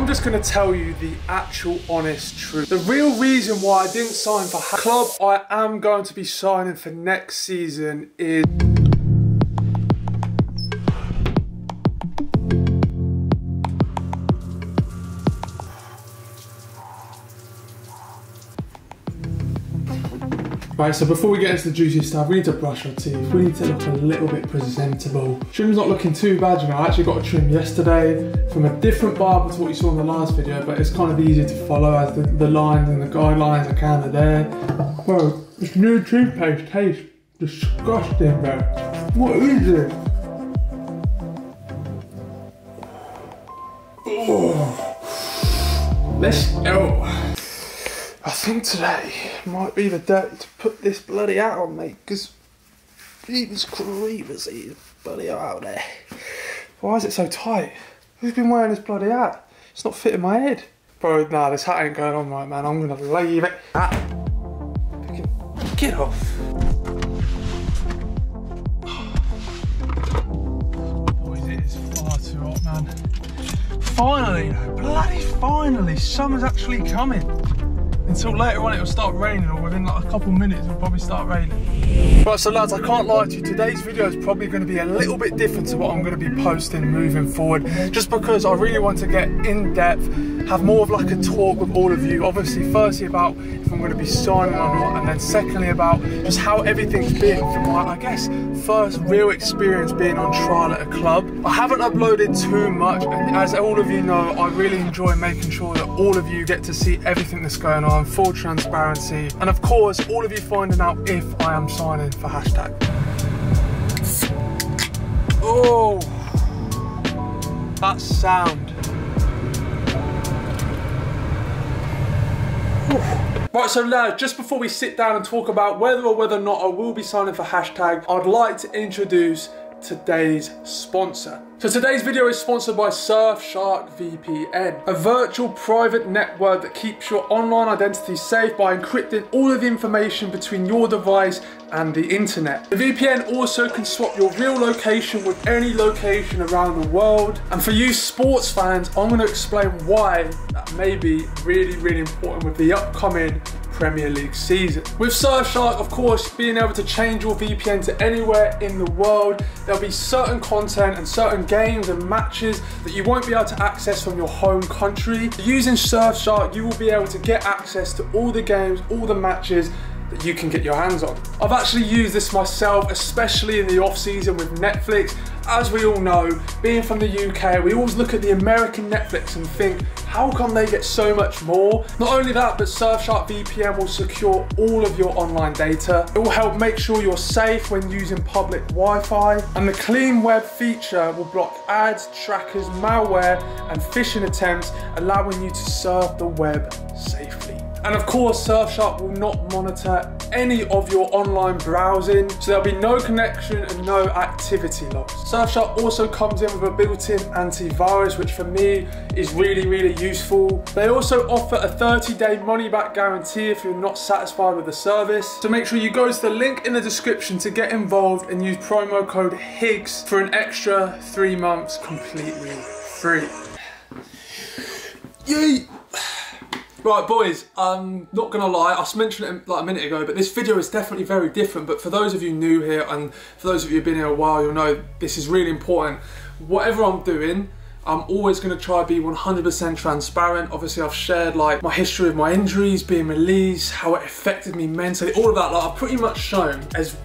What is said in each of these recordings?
I'm just going to tell you the actual honest truth. The real reason why I didn't sign for the club I am going to be signing for next season is... Right, so before we get into the juicy stuff, we need to brush our teeth. We need to look a little bit presentable. Trim's not looking too bad, you know. I actually got a trim yesterday from a different barber to what you saw in the last video, but it's kind of easy to follow as the lines and the guidelines are kind of there. Bro, this new toothpaste tastes disgusting, bro. What is it? Oh. Let's go. I think today might be the day to put this bloody hat on, mate, because it's creepers, it's bloody out there. Why is it so tight? Who's been wearing this bloody hat? It's not fitting my head. Bro, nah, this hat ain't going on right, man. I'm gonna leave it. Get off. Boys, it is far too hot, man. Finally, bloody finally, summer's actually coming. Until later on it'll start raining, or within like a couple minutes it'll probably start raining. Right, so lads, I can't lie to you, today's video is probably going to be a little bit different to what I'm going to be posting moving forward, just because I really want to get in depth, have more of like a talk with all of you. Obviously, firstly about if I'm going to be signing or not, and then secondly about just how everything's been from my, I guess, first real experience being on trial at a club. I haven't uploaded too much, and as all of you know, I really enjoy making sure that all of you get to see everything that's going on, full transparency, and of course all of you finding out if I am signing for hashtag. Oh, that sound. Right, so now, just before we sit down and talk about whether or not I will be signing for hashtag, I'd like to introduce today's sponsor. So today's video is sponsored by Surfshark VPN, a virtual private network that keeps your online identity safe by encrypting all of the information between your device and the internet. The VPN also can swap your real location with any location around the world. And for you sports fans, I'm going to explain why that may be really, really important with the upcoming Premier League season. With Surfshark, of course, being able to change your VPN to anywhere in the world, there'll be certain content and certain games and matches that you won't be able to access from your home country. Using Surfshark, you will be able to get access to all the games, all the matches that you can get your hands on. I've actually used this myself, especially in the off season with Netflix. As we all know, being from the UK, we always look at the American Netflix and think, how come they get so much more? Not only that, but Surfshark VPN will secure all of your online data. It will help make sure you're safe when using public Wi-Fi. And the Clean Web feature will block ads, trackers, malware, and phishing attempts, allowing you to surf the web safely. And of course, Surfshark will not monitor any of your online browsing, so there'll be no connection and no activity logs. Surfshark also comes in with a built-in antivirus, which for me is really, really useful. They also offer a 30-day money-back guarantee if you're not satisfied with the service. So make sure you go to the link in the description to get involved and use promo code HIGGS for an extra 3 months completely free. Yay! Right, boys, I'm not gonna lie, I mentioned it like a minute ago, but this video is definitely very different. But for those of you new here, and for those of you who've been here a while, you'll know this is really important. Whatever I'm doing, I'm always gonna try to be 100% transparent. Obviously, I've shared like my history of my injuries, being released, how it affected me mentally, all of that. Like, I've pretty much shown as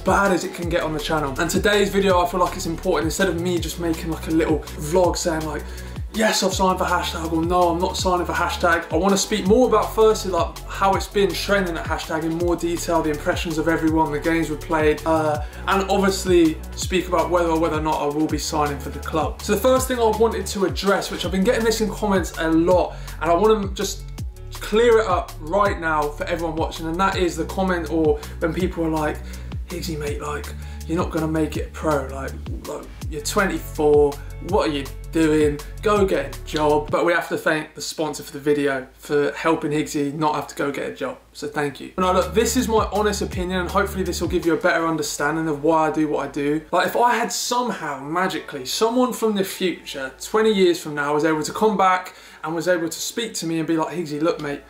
bad as it can get on the channel. And today's video, I feel like it's important. Instead of me just making like a little vlog saying like, yes, I've signed for hashtag, or no, I'm not signing for hashtag. I want to speak more about firstly like how it's been training at hashtag in more detail, the impressions of everyone, the games we've played, and obviously speak about whether or not I will be signing for the club. So the first thing I wanted to address, which I've been getting this in comments a lot, and I want to just clear it up right now for everyone watching, and that is the comment or when people are like, Higgsy mate, like, you're not gonna make it pro, like you're 24, what are you doing? Go get a job. But we have to thank the sponsor for the video for helping Higgsy not have to go get a job. So thank you. Now look, this is my honest opinion, and hopefully this will give you a better understanding of why I do what I do. Like, if I had somehow, magically, someone from the future, 20 years from now, was able to come back and was able to speak to me and be like, Higgsy, look mate,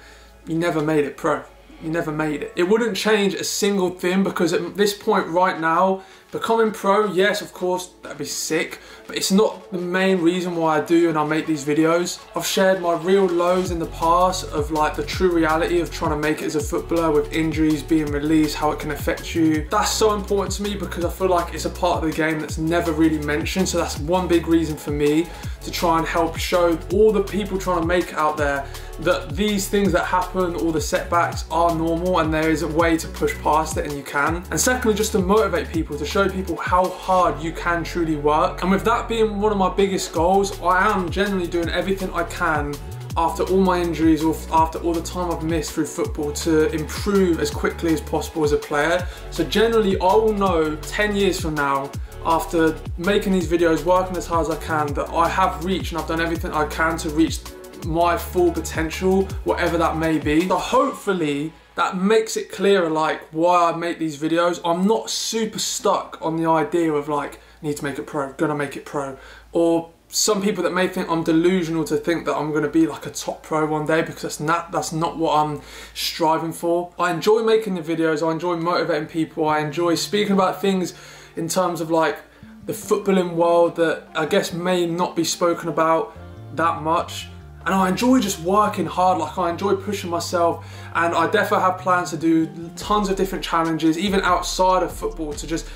you never made it pro. You never made it. It wouldn't change a single thing, because at this point right now, becoming pro, yes, of course, that'd be sick, but it's not the main reason why I do and I make these videos. I've shared my real lows in the past of like the true reality of trying to make it as a footballer, with injuries, being released, how it can affect you. That's so important to me because I feel like it's a part of the game that's never really mentioned. So that's one big reason for me to try and help show all the people trying to make it out there that these things that happen, all the setbacks, are normal and there is a way to push past it, and you can. And secondly, just to motivate people, to show people how hard you can truly work. And with that being one of my biggest goals, I am generally doing everything I can after all my injuries or after all the time I've missed through football to improve as quickly as possible as a player. So generally I will know 10 years from now, after making these videos, working as hard as I can, that I have reached and I've done everything I can to reach my full potential, whatever that may be. So hopefully that makes it clearer like why I make these videos. I'm not super stuck on the idea of like, need to make it pro, gonna make it pro. Or some people that may think I'm delusional to think that I'm gonna be like a top pro one day, because that's not what I'm striving for. I enjoy making the videos, I enjoy motivating people, I enjoy speaking about things in terms of like the footballing world that I guess may not be spoken about that much. And I enjoy just working hard, like I enjoy pushing myself, and I definitely have plans to do tons of different challenges, even outside of football, to just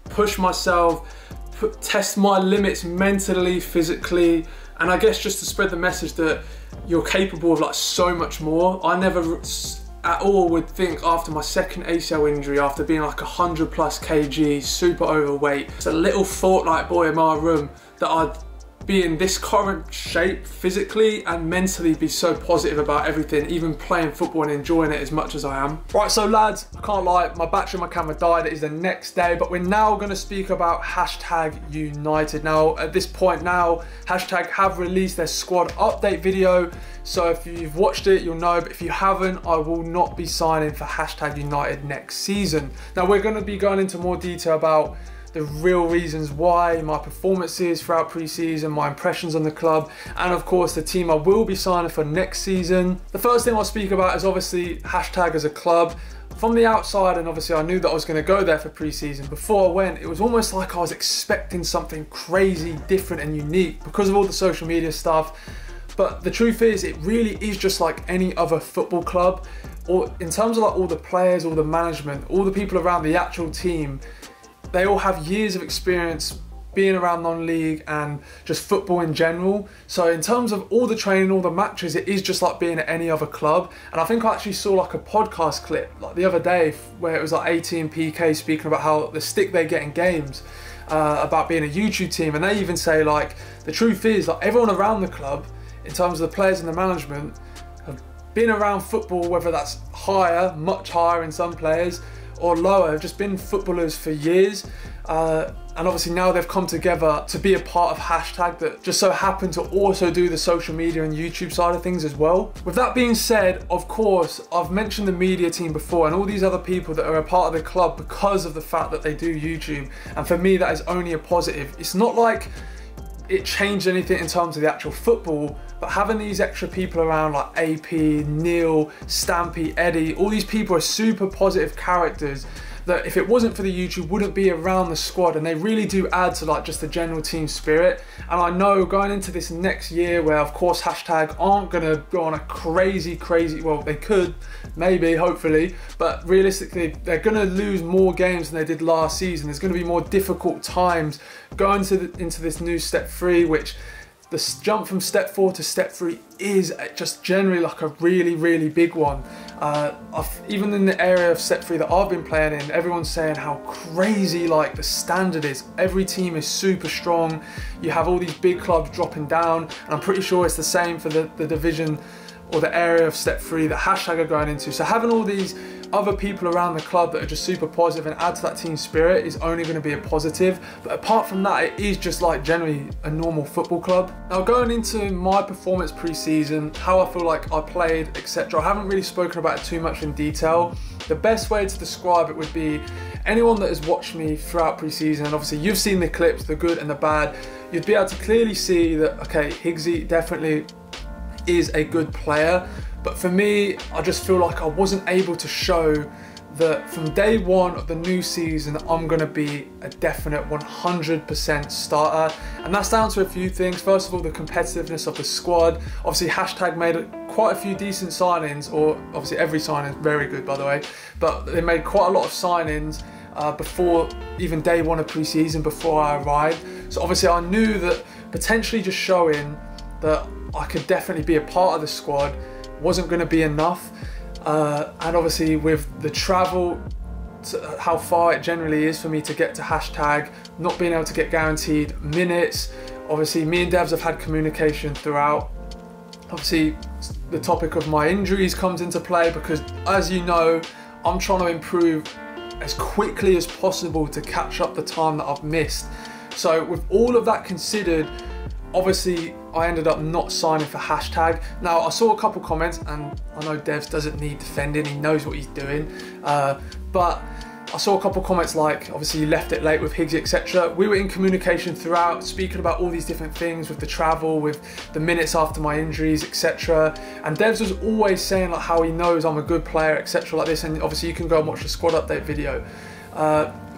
push myself, test my limits mentally, physically, and I guess just to spread the message that you're capable of like so much more. I never at all would think after my second ACL injury, after being like 100+ kg, super overweight, it's a little Fortnite boy in my room, that I'd be in this current shape physically and mentally, be so positive about everything, even playing football and enjoying it as much as I am. Right, so lads, I can't lie, my battery on my camera died. It is the next day, but we're now going to speak about #United. Now, at this point now, # have released their squad update video, so if you've watched it, you'll know, but if you haven't, I will not be signing for #United next season. Now, we're going to be going into more detail about the real reasons why, my performances throughout pre-season, my impressions on the club, and of course the team I will be signing for next season. The first thing I'll speak about is obviously # as a club. From the outside, and obviously I knew that I was going to go there for pre-season, before I went, it was almost like I was expecting something crazy, different and unique because of all the social media stuff. But the truth is, it really is just like any other football club, or in terms of like all the players, all the management, all the people around the actual team. They all have years of experience being around non-league and just football in general. So in terms of all the training, all the matches, it is just like being at any other club. And I think I actually saw like a podcast clip like the other day where it was like AT and PK speaking about how the stick they get in games about being a YouTube team. And they even say like, the truth is like everyone around the club, in terms of the players and the management, have been around football, whether that's higher, much higher in some players, or lower, have just been footballers for years, and obviously now they've come together to be a part of # that just so happen to also do the social media and YouTube side of things as well. With that being said, of course, I've mentioned the media team before and all these other people that are a part of the club because of the fact that they do YouTube, and for me that is only a positive. It's not like it changed anything in terms of the actual football, but having these extra people around like AP, Neil, Stampy, Eddie, all these people are super positive characters that if it wasn't for the YouTube wouldn't be around the squad, and they really do add to like just the general team spirit. And I know going into this next year where of course # aren't gonna go on a crazy, well they could, maybe, hopefully, but realistically they're gonna lose more games than they did last season. There's gonna be more difficult times going into this new step 3, which the jump from step 4 to step 3 is just generally like a really big one. Even in the area of step 3 that I've been playing in, everyone's saying how crazy like the standard is. Every team is super strong. You have all these big clubs dropping down, and I'm pretty sure it's the same for the division or the area of step 3 that # are going into. So having all these other people around the club that are just super positive and add to that team spirit is only going to be a positive. But apart from that, it is just like generally a normal football club. Now, going into my performance pre-season, how I feel like I played, etc., I haven't really spoken about it too much in detail. The best way to describe it would be anyone that has watched me throughout pre-season, and obviously you've seen the clips, the good and the bad, you'd be able to clearly see that, okay, Higgsy definitely is a good player. But for me, I just feel like I wasn't able to show that from day one of the new season, I'm going to be a definite 100% starter. And that's down to a few things. First of all, the competitiveness of the squad. Obviously, Hashtag made quite a few decent signings, or obviously every signing is very good, by the way. But they made quite a lot of signings before even day one of pre-season, before I arrived. So obviously I knew that potentially just showing that I could definitely be a part of the squad wasn't going to be enough. And obviously with the travel, how far it generally is for me to get to Hashtag, not being able to get guaranteed minutes. Obviously me and Devs have had communication throughout. Obviously the topic of my injuries comes into play because, as you know, I'm trying to improve as quickly as possible to catch up the time that I've missed. So with all of that considered, obviously I ended up not signing for Hashtag. Now, I saw a couple comments, and I know Devs doesn't need defending, he knows what he's doing, but I saw a couple comments like, obviously you left it late with Higgsy, etc. We were in communication throughout, speaking about all these different things with the travel, with the minutes after my injuries, etc. And Devs was always saying like how he knows I'm a good player, etc. like this, and obviously you can go and watch the squad update video.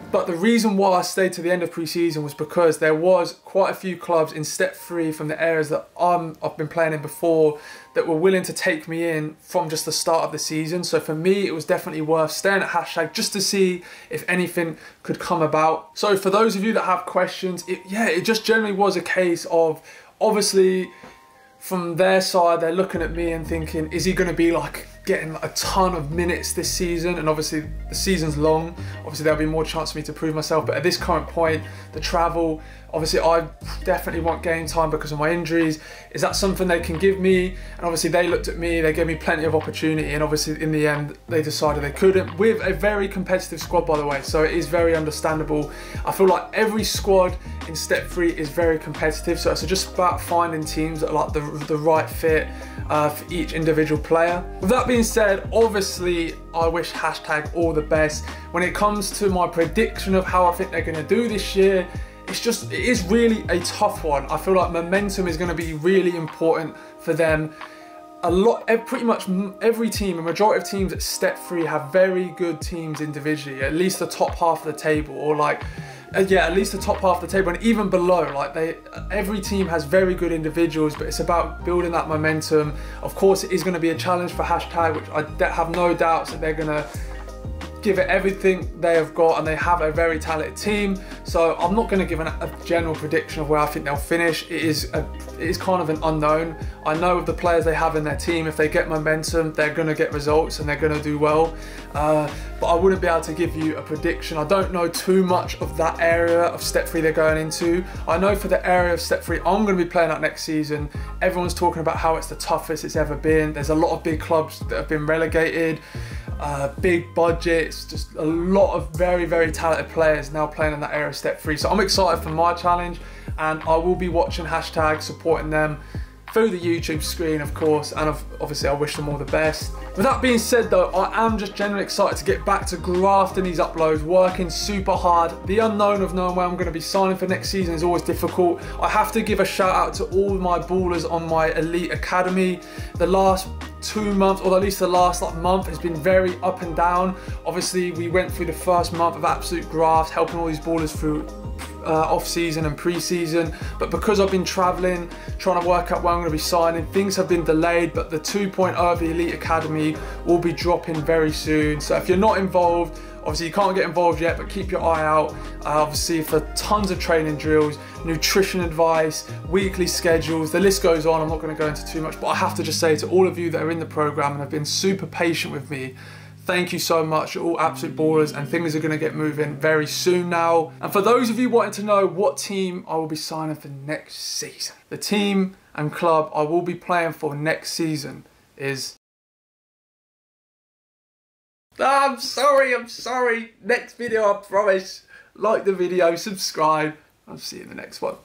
But the reason why I stayed to the end of pre-season was because there was quite a few clubs in step 3 from the areas that I've been playing in before that were willing to take me in from just the start of the season. So for me, it was definitely worth staying at Hashtag just to see if anything could come about. So for those of you that have questions, it just generally was a case of, obviously from their side, they're looking at me and thinking, is he going to be like getting a ton of minutes this season? And obviously the season's long, obviously there'll be more chance for me to prove myself, but at this current point, the travel, obviously I definitely want game time because of my injuries. Is that something they can give me? And obviously they looked at me, they gave me plenty of opportunity, and obviously in the end they decided they couldn't, with a very competitive squad, by the way, so it is very understandable. I feel like every squad in step 3 is very competitive, so it's just about finding teams that are like the right fit for each individual player. With that being said, obviously I wish Hashtag all the best. When it comes to my prediction of how I think they're going to do this year, it is really a tough one. I feel like momentum is going to be really important for them. Pretty much every team, a majority of teams at step 3 have very good teams individually, at least the top half of the table, or like, yeah, at least the top half of the table, and even below, like every team has very good individuals, but it's about building that momentum. Of course, it is going to be a challenge for Hashtag, which I have no doubts that they're going to give it everything they have got, and they have a very talented team. So I'm not going to give a general prediction of where I think they'll finish. It is kind of an unknown. I know with the players they have in their team, if they get momentum, they're going to get results and they're going to do well. But I wouldn't be able to give you a prediction. I don't know too much of that area of step 3 they're going into. I know for the area of step 3 I'm going to be playing at next season, everyone's talking about how it's the toughest it's ever been. There's a lot of big clubs that have been relegated. Big budgets, just a lot of very, very talented players now playing in that area of step 3. So I'm excited for my challenge, and I will be watching Hashtag, supporting them through the YouTube screen, of course, and obviously I wish them all the best. With that being said though, I am just generally excited to get back to grafting these uploads, working super hard. The unknown of knowing where I'm going to be signing for next season is always difficult. I have to give a shout out to all my ballers on my elite academy. The last 2 months, or at least the last month, has been very up and down. Obviously we went through the first month of absolute graft, helping all these ballers through off-season and pre-season, but because I've been traveling, trying to work out where I'm going to be signing, things have been delayed. But the 2.0 of the Elite Academy will be dropping very soon, so if you're not involved, obviously you can't get involved yet, but keep your eye out obviously for tons of training drills, nutrition advice, weekly schedules, the list goes on. I'm not going to go into too much, but I have to just say to all of you that are in the program and have been super patient with me, thank you so much. You're all absolute ballers, and things are going to get moving very soon now. And for those of you wanting to know what team I will be signing for next season, the team and club I will be playing for next season is I'm sorry. Next video, I promise. Like the video, subscribe. I'll see you in the next one.